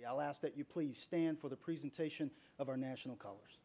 I'll ask that you please stand for the presentation of our national colors.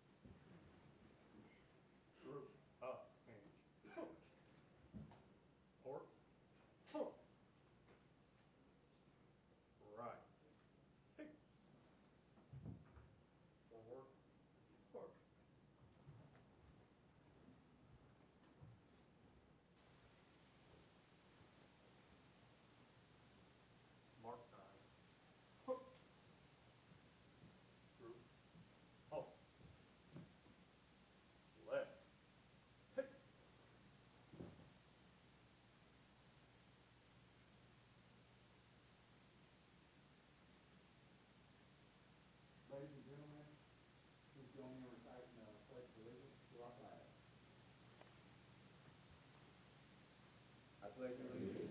Ladies and gentlemen, please join me in reciting the Pledge of Allegiance to our flag. I pledge allegiance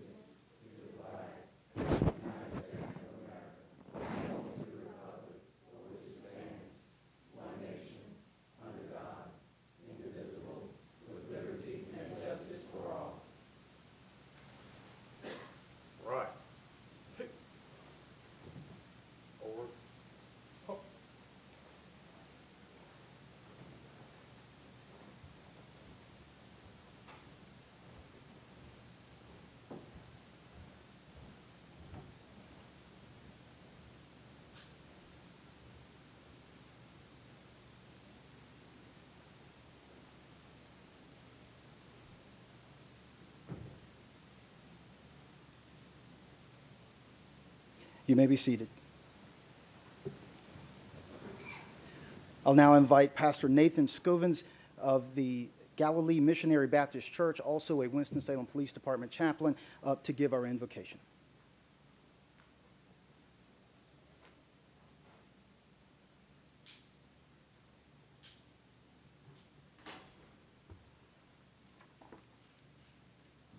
to the flag of the United States of America and to the republic for which it stands, one nation, under God, indivisible, with liberty and justice for all. Right. Forward. You may be seated. I'll now invite Pastor Nathan Scovens of the Galilee Missionary Baptist Church, also a Winston-Salem Police Department chaplain, up to give our invocation.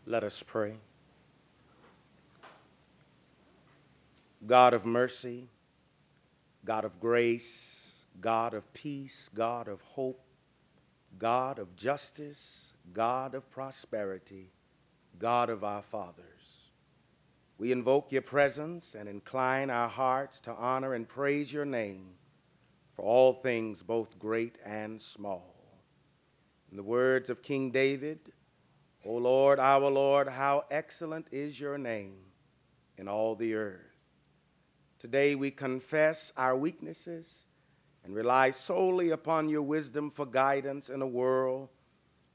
Let us pray. God of mercy, God of grace, God of peace, God of hope, God of justice, God of prosperity, God of our fathers, we invoke your presence and incline our hearts to honor and praise your name for all things both great and small. In the words of King David, O Lord, our Lord, how excellent is your name in all the earth. Today we confess our weaknesses and rely solely upon your wisdom for guidance in a world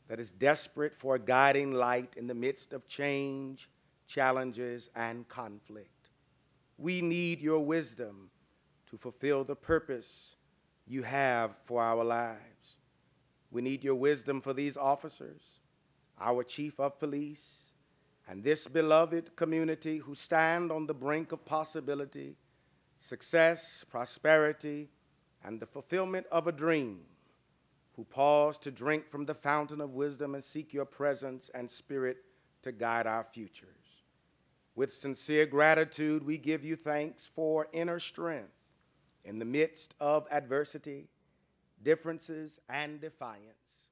that is desperate for a guiding light in the midst of change, challenges, and conflict. We need your wisdom to fulfill the purpose you have for our lives. We need your wisdom for these officers, our chief of police, and this beloved community who stand on the brink of possibility, success, prosperity, and the fulfillment of a dream, who pause to drink from the fountain of wisdom and seek your presence and spirit to guide our futures. With sincere gratitude, we give you thanks for inner strength in the midst of adversity, differences, and defiance.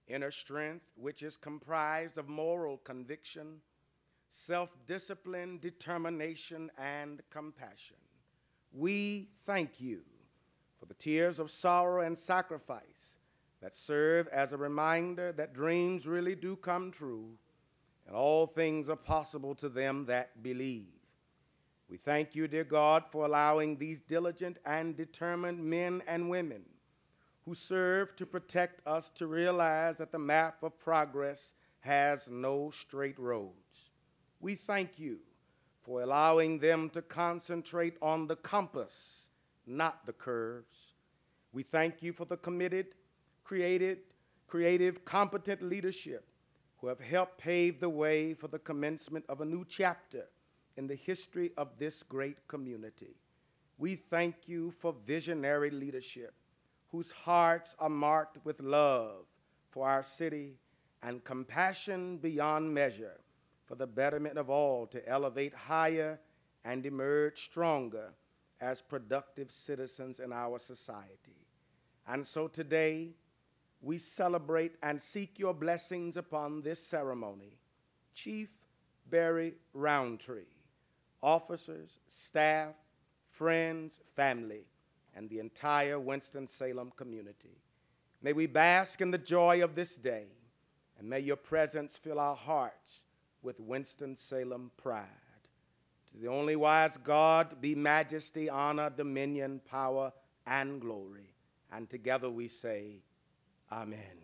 Inner strength, which is comprised of moral conviction, self-discipline, determination, and compassion. We thank you for the tears of sorrow and sacrifice that serve as a reminder that dreams really do come true and all things are possible to them that believe. We thank you, dear God, for allowing these diligent and determined men and women who serve to protect us to realize that the map of progress has no straight roads. We thank you for allowing them to concentrate on the compass, not the curves. We thank you for the committed, creative, competent leadership who have helped pave the way for the commencement of a new chapter in the history of this great community. We thank you for visionary leadership whose hearts are marked with love for our city and compassion beyond measure for the betterment of all to elevate higher and emerge stronger as productive citizens in our society. And so today, we celebrate and seek your blessings upon this ceremony. Chief Barry Roundtree, officers, staff, friends, family, and the entire Winston-Salem community. May we bask in the joy of this day, and may your presence fill our hearts with Winston-Salem pride. To the only wise God be majesty, honor, dominion, power, and glory. And together we say, Amen.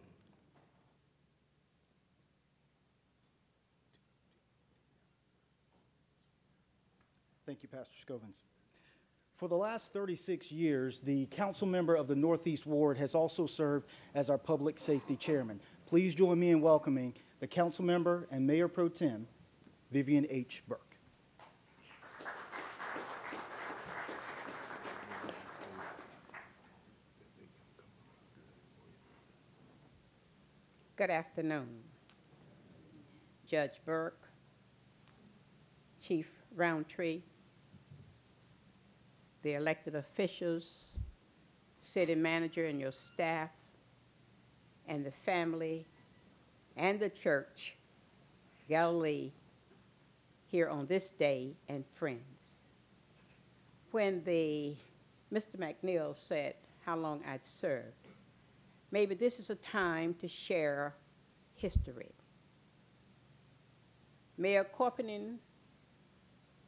Thank you, Pastor Scovens. For the last 36 years, the council member of the Northeast Ward has also served as our public safety chairman. Please join me in welcoming the council member and Mayor Pro Tem, Vivian H. Burke. Good afternoon, Judge Burke, Chief Roundtree, the elected officials, city manager and your staff, and the family and the church, Galilee, here on this day, and friends. When Mr. McNeil said how long I'd served, maybe this is a time to share history. Mayor Corpening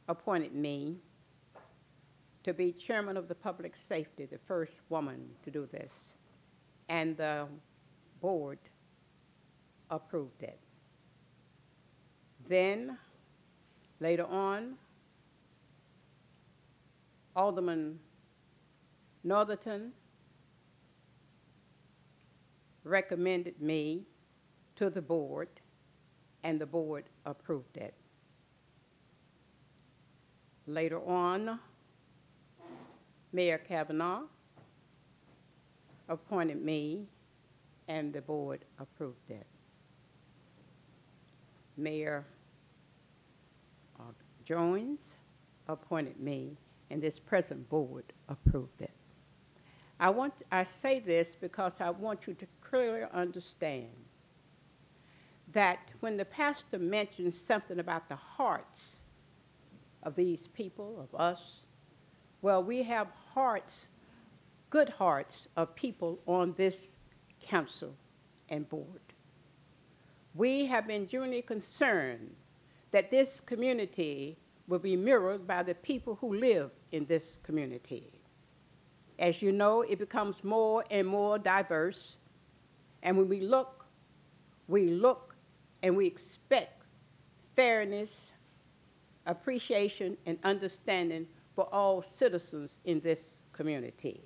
appointed me to be chairman of the public safety, the first woman to do this, and the board approved it. Then, later on, Alderman Northerton recommended me to the board, and the board approved it. Later on, Mayor Kavanaugh appointed me, and the board approved it. Mayor Jones appointed me, and this present board approved it. I say this because I want you to clearly understand that when the pastor mentions something about the hearts of these people, of us, well, we have hearts, good hearts of people on this council and board. We have been genuinely concerned that this community will be mirrored by the people who live in this community. As you know, it becomes more and more diverse, and when we look and we expect fairness, appreciation, and understanding for all citizens in this community.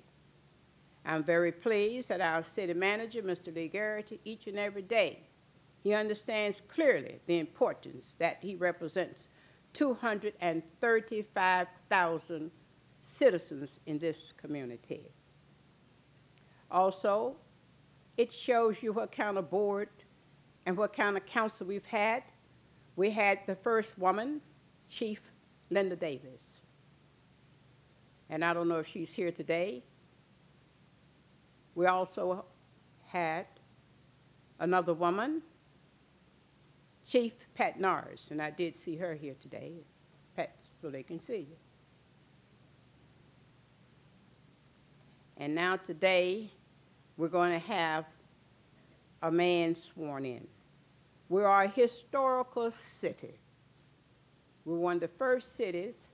I'm very pleased that our city manager, Mr. Lee Garrity, each and every day, he understands clearly the importance that he represents 235,000 citizens in this community. Also, it shows you what kind of board and what kind of council we've had. We had the first woman, Chief Linda Davis. And I don't know if she's here today. We also had another woman, Chief Pat Norris, and I did see her here today, Pat, so they can see you. And now today, we're going to have a man sworn in. We are a historical city. We're one of the first cities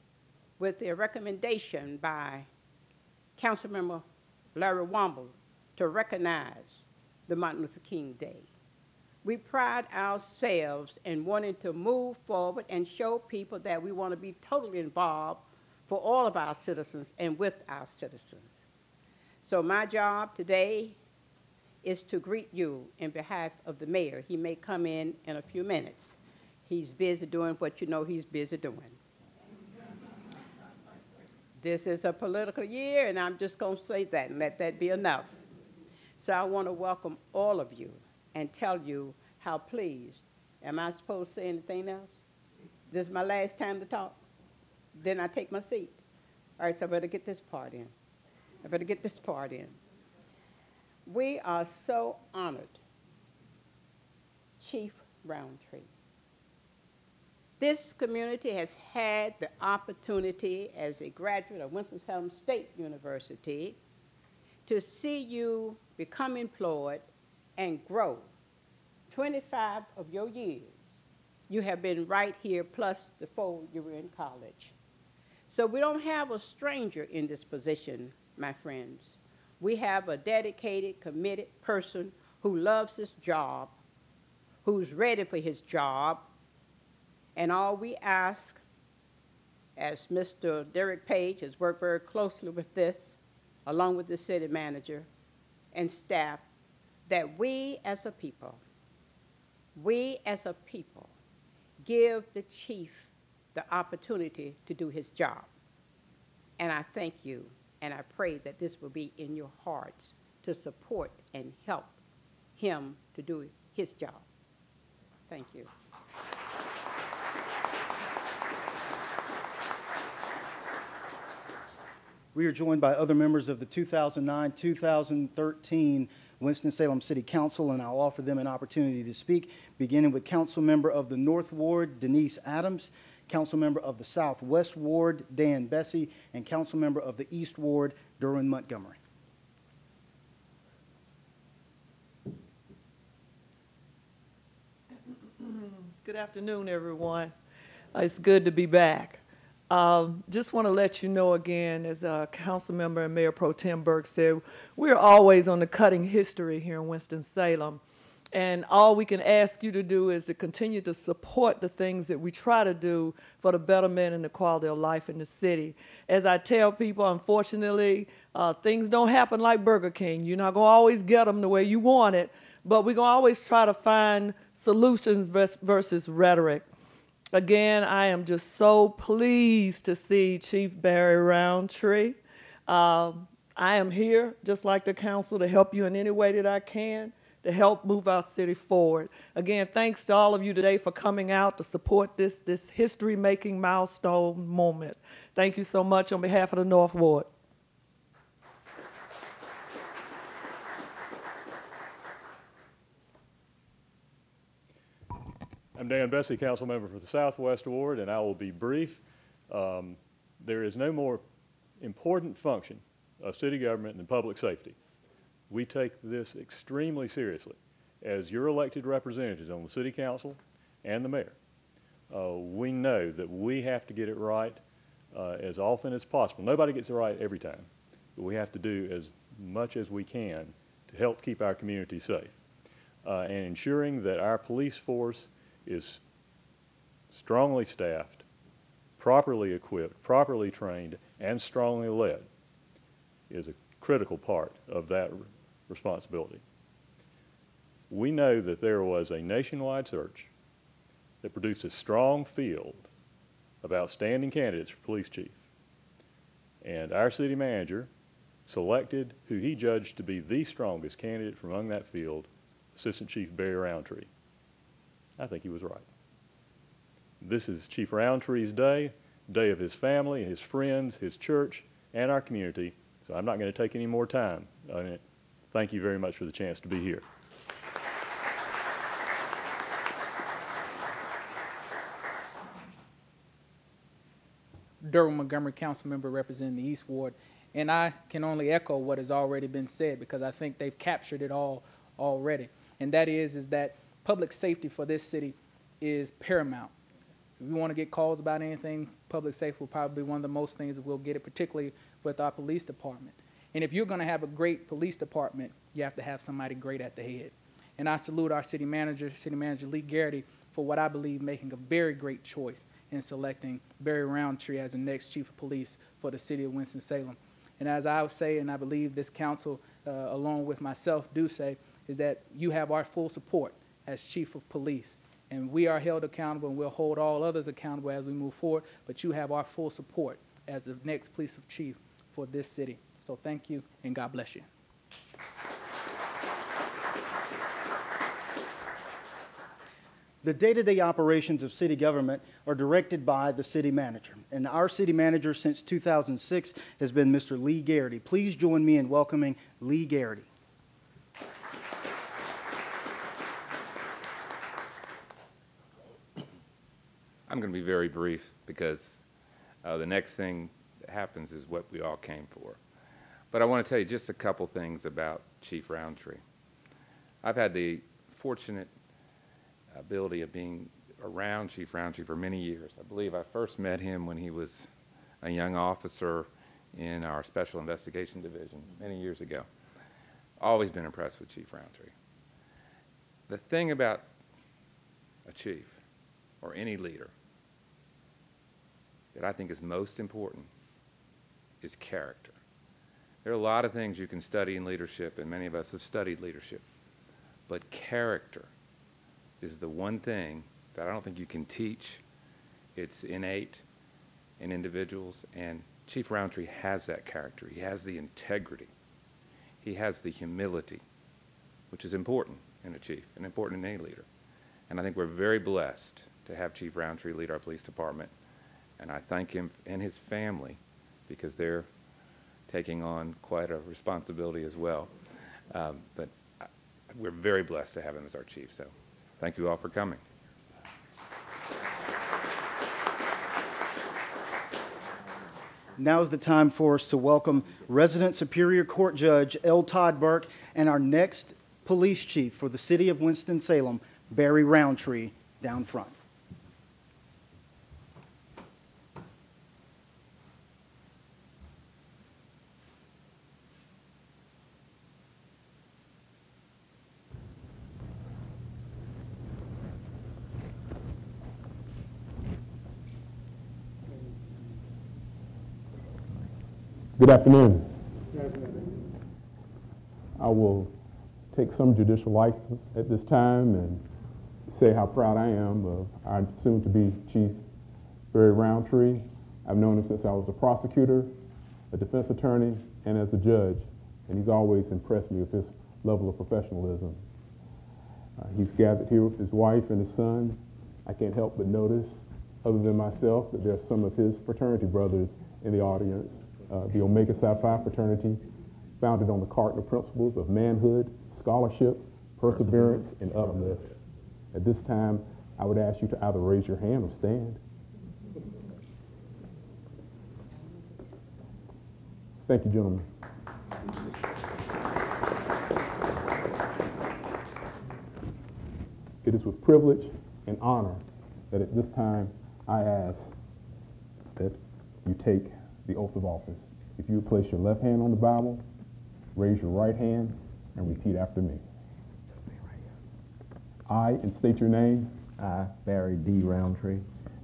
with a recommendation by Councilmember Larry Womble to recognize the Martin Luther King Day. We pride ourselves in wanting to move forward and show people that we want to be totally involved for all of our citizens and with our citizens. So my job today is to greet you in behalf of the mayor. He may come in a few minutes. He's busy doing what you know he's busy doing. This is a political year, and I'm just going to say that and let that be enough. So I want to welcome all of you and tell you how pleased. Am I supposed to say anything else? This is my last time to talk. Then I take my seat. All right, so I better get this part in. We are so honored, Chief Roundtree, This community has had the opportunity as a graduate of Winston-Salem State University to see you become employed and grow. 25 of your years, you have been right here, plus the 4 you were in college. So we don't have a stranger in this position, my friends. We have a dedicated, committed person who loves his job, who's ready for his job, and all we ask, as Mr. Derek Page has worked very closely with this, along with the city manager and staff, that we as a people give the chief the opportunity to do his job. And I thank you, and I pray that this will be in your hearts to support and help him to do his job. Thank you. We are joined by other members of the 2009-2013 Winston-Salem City Council, and I'll offer them an opportunity to speak, beginning with Council Member of the North Ward, Denise Adams, Council Member of the Southwest Ward, Dan Bessie, and Council Member of the East Ward, Derwin Montgomery. Good afternoon, everyone. It's good to be back. Just want to let you know again, as Council Member and Mayor Pro Tem Burke said, we're always on the cutting history here in Winston-Salem. And all we can ask you to do is to continue to support the things that we try to do for the betterment and the quality of life in the city. As I tell people, unfortunately, things don't happen like Burger King. You're not going to always get them the way you want it, but we're going to always try to find solutions versus rhetoric. Again, I am just so pleased to see Chief Barry Roundtree. I am here, just like the council, to help you in any way that I can to help move our city forward. Again, thanks to all of you today for coming out to support this history-making milestone moment. Thank you so much on behalf of the North Ward. I'm Dan Bessie, council member for the Southwest Ward, and I will be brief. There is no more important function of city government than public safety. We take this extremely seriously. As your elected representatives on the city council and the mayor, we know that we have to get it right as often as possible. Nobody gets it right every time, but we have to do as much as we can to help keep our community safe. And ensuring that our police force is strongly staffed, properly equipped, properly trained, and strongly led is a critical part of that responsibility. We know that there was a nationwide search that produced a strong field of outstanding candidates for police chief. And our city manager selected who he judged to be the strongest candidate from among that field, Assistant Chief Barry Roundtree. I think he was right. This is Chief Roundtree's day of his family, his friends, his church, and our community, so I'm not going to take any more time on it. Thank you very much for the chance to be here. Derwin Montgomery, council member representing the East Ward, and I can only echo what has already been said because I think they've captured it all already, and that is that public safety for this city is paramount. If we want to get calls about anything, public safety will probably be one of the most things that we'll get it, particularly with our police department. And if you're going to have a great police department, you have to have somebody great at the head. And I salute our city manager Lee Garrity, for what I believe making a very great choice in selecting Barry Roundtree as the next chief of police for the city of Winston-Salem. And as I would say, and I believe this council, along with myself, do say, is that you have our full support as chief of police. And we are held accountable, and we'll hold all others accountable as we move forward, but you have our full support as the next police chief for this city. So thank you, and God bless you. The day-to-day operations of city government are directed by the city manager. And our city manager since 2006 has been Mr. Lee Garrity. Please join me in welcoming Lee Garrity. I'm going to be very brief because the next thing that happens is what we all came for. But I want to tell you just a couple things about Chief Roundtree. I've had the fortunate ability of being around Chief Roundtree for many years. I believe I first met him when he was a young officer in our Special Investigation Division many years ago. Always been impressed with Chief Roundtree. The thing about a chief or any leader that I think is most important is character. There are a lot of things you can study in leadership, and many of us have studied leadership, but character is the one thing that I don't think you can teach. It's innate in individuals, and Chief Roundtree has that character. He has the integrity. He has the humility, which is important in a chief and important in any leader. And I think we're very blessed to have Chief Roundtree lead our police department, and I thank him and his family because they're taking on quite a responsibility as well. But we're very blessed to have him as our chief, so thank you all for coming. Now is the time for us to welcome resident Superior Court Judge L. Todd Burke and our next police chief for the city of Winston-Salem, Barry Roundtree, down front. Good afternoon. I will take some judicial license at this time and say how proud I am of our soon-to-be Chief Barry Roundtree. I've known him since I was a prosecutor, a defense attorney, and as a judge, and he's always impressed me with his level of professionalism. He's gathered here with his wife and his son. I can't help but notice, other than myself, that there's some of his fraternity brothers in the audience. The Omega Psi Phi fraternity, founded on the cardinal principles of manhood, scholarship, perseverance, and uplift. At this time, I would ask you to either raise your hand or stand. Thank you, gentlemen. It is with privilege and honor that at this time I ask that you take the oath of office. If you would place your left hand on the Bible, raise your right hand, and repeat after me. I, and state your name. I, Barry D. Roundtree,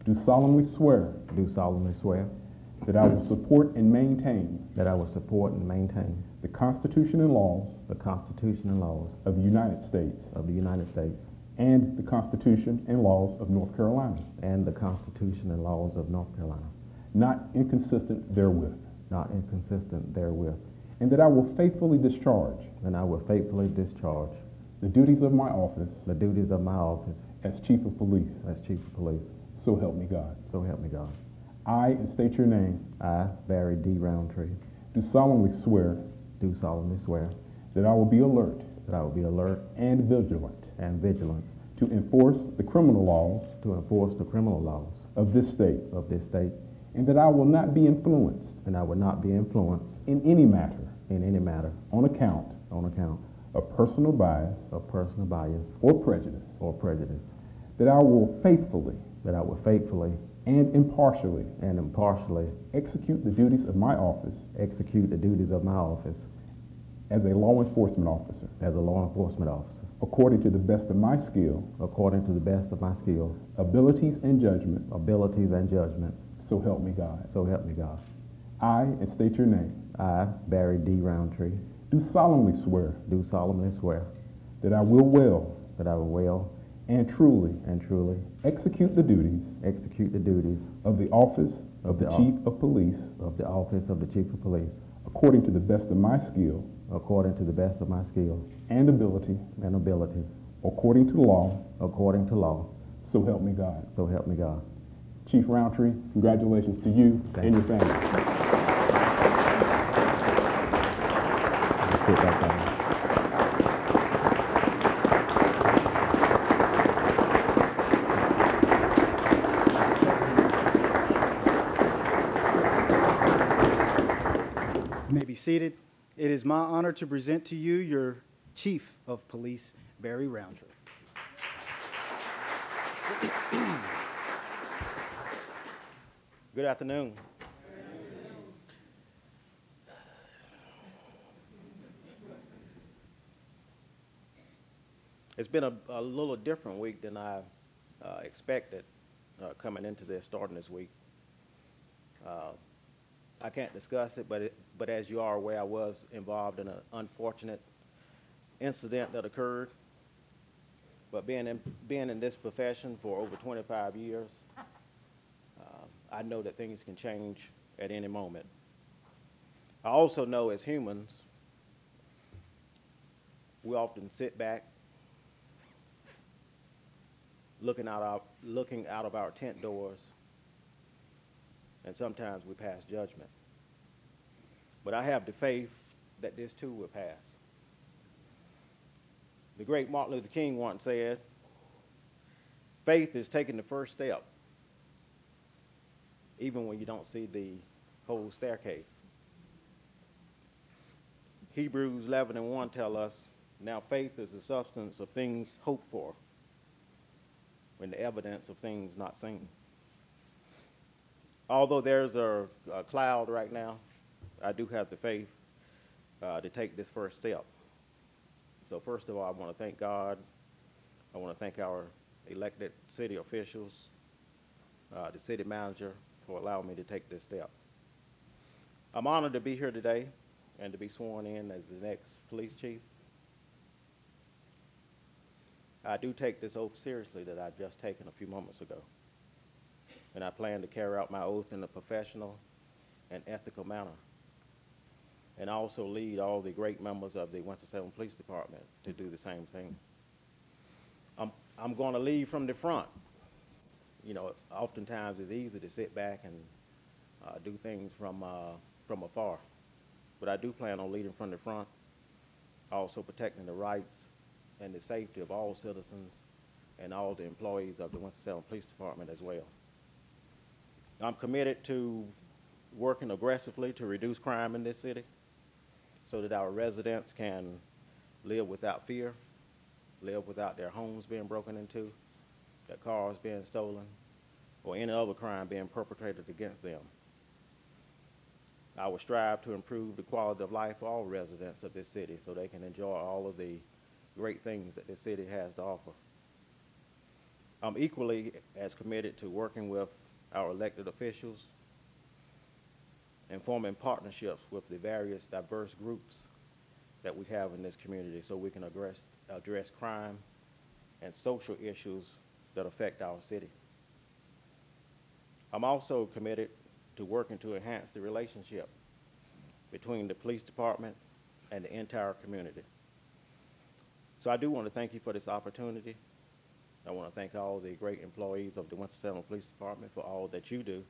Do solemnly swear do solemnly swear that I will support and maintain that I will support and maintain the Constitution and laws the Constitution and laws of the United States of the United States and the Constitution and laws of North Carolina, and the Constitution and laws of North Carolina, not inconsistent therewith, not inconsistent therewith, and that I will faithfully discharge and I will faithfully discharge the duties of my office the duties of my office as Chief of Police. as Chief of Police. So help me God. So help me God. I, and state your name, I, Barry D. Roundtree, do solemnly swear do solemnly swear that I will be alert that I will be alert and vigilant and vigilant to enforce the criminal laws to enforce the criminal laws of this state, of this state, and that I will not be influenced and I will not be influenced in any matter in any matter on account of personal bias of personal bias or prejudice, or prejudice, that I will faithfully that I will faithfully and impartially and impartially execute the duties of my office execute the duties of my office as a law enforcement officer, as a law enforcement officer, according to the best of my skill, according to the best of my skill, abilities, and judgment. abilities, and judgment. So help me God. So help me God. I, and state your name, I, Barry D. Roundtree, do solemnly swear do solemnly swear that I will well that I will well and truly and truly execute the duties execute the duties of the office of the the Chief of Police of the office of the Chief of Police, according to the best of my skill according to the best of my skill and ability, and ability, according to law. according to law. So help me God. So help me God. Chief Roundtree, congratulations to you and your family. Sit back down. be seated. It is my honor to present to you your Chief of Police, Barry Roundtree. Good afternoon. It's been a little different week than I expected coming into this, starting this week. I can't discuss it, but as you are aware, I was involved in an unfortunate incident that occurred. But being in this profession for over 25 years, I know that things can change at any moment. I also know as humans, we often sit back looking out of our tent doors, and sometimes we pass judgment. But I have the faith that this too will pass. The great Martin Luther King once said, faith is taking the first step, even when you don't see the whole staircase. Hebrews 11:1 tell us, now faith is the substance of things hoped for, when the evidence of things not seen. Although there's a cloud right now, I do have the faith to take this first step. So first of all, I want to thank God. I want to thank our elected city officials, the city manager, for allowing me to take this step. I'm honored to be here today and to be sworn in as the next police chief. I do take this oath seriously that I've just taken a few moments ago. And I plan to carry out my oath in a professional and ethical manner. And also lead all the great members of the Winston-Salem Police Department to do the same thing. I'm going to lead from the front. You know, oftentimes it's easy to sit back and do things from afar. But I do plan on leading from the front, also protecting the rights and the safety of all citizens and all the employees of the Winston-Salem Police Department as well. I'm committed to working aggressively to reduce crime in this city so that our residents can live without fear, live without their homes being broken into, their cars being stolen, or any other crime being perpetrated against them. I will strive to improve the quality of life for all residents of this city so they can enjoy all of the great things that this city has to offer. I'm equally as committed to working with our elected officials and forming partnerships with the various diverse groups that we have in this community so we can address crime and social issues that affect our city. I'm also committed to working to enhance the relationship between the police department and the entire community. So I do want to thank you for this opportunity. I want to thank all the great employees of the Winston-Salem Police Department for all that you do.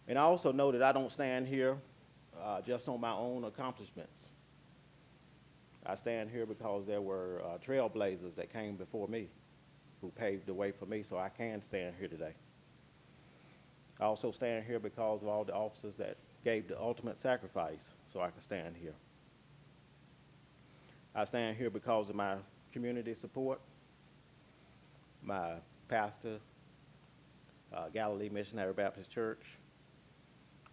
And I also know that I don't stand here just on my own accomplishments. I stand here because there were trailblazers that came before me who paved the way for me so I can stand here today. I also stand here because of all the officers that gave the ultimate sacrifice so I can stand here. I stand here because of my community support, my pastor, Galilee Missionary Baptist Church,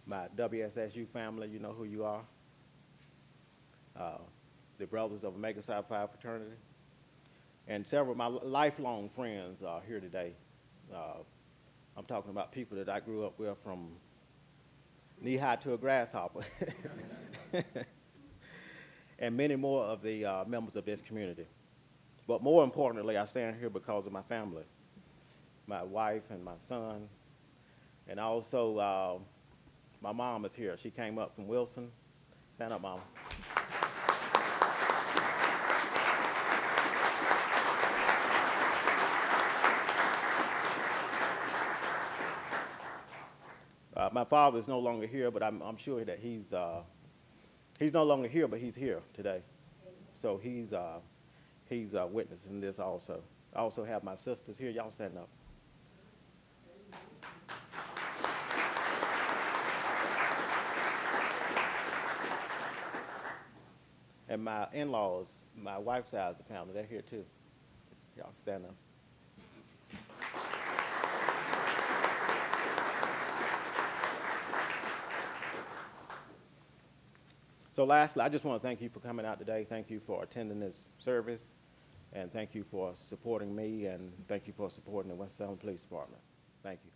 my WSSU family, you know who you are, the Brothers of Omega Psi Phi Fraternity, and several of my lifelong friends are here today. I'm talking about people that I grew up with from knee-high to a grasshopper, and many more of the members of this community. But more importantly, I stand here because of my family, my wife and my son, and also my mom is here. She came up from Wilson. Stand up, Mama. My father is no longer here, but I'm sure that he's no longer here, but he's here today. So he's witnessing this also. I also have my sisters here. Y'all stand up. And my in-laws, my wife's side of the family, they're here too. Y'all stand up. So lastly, I just want to thank you for coming out today. Thank you for attending this service. And thank you for supporting me, and thank you for supporting the Winston-Salem Police Department. Thank you.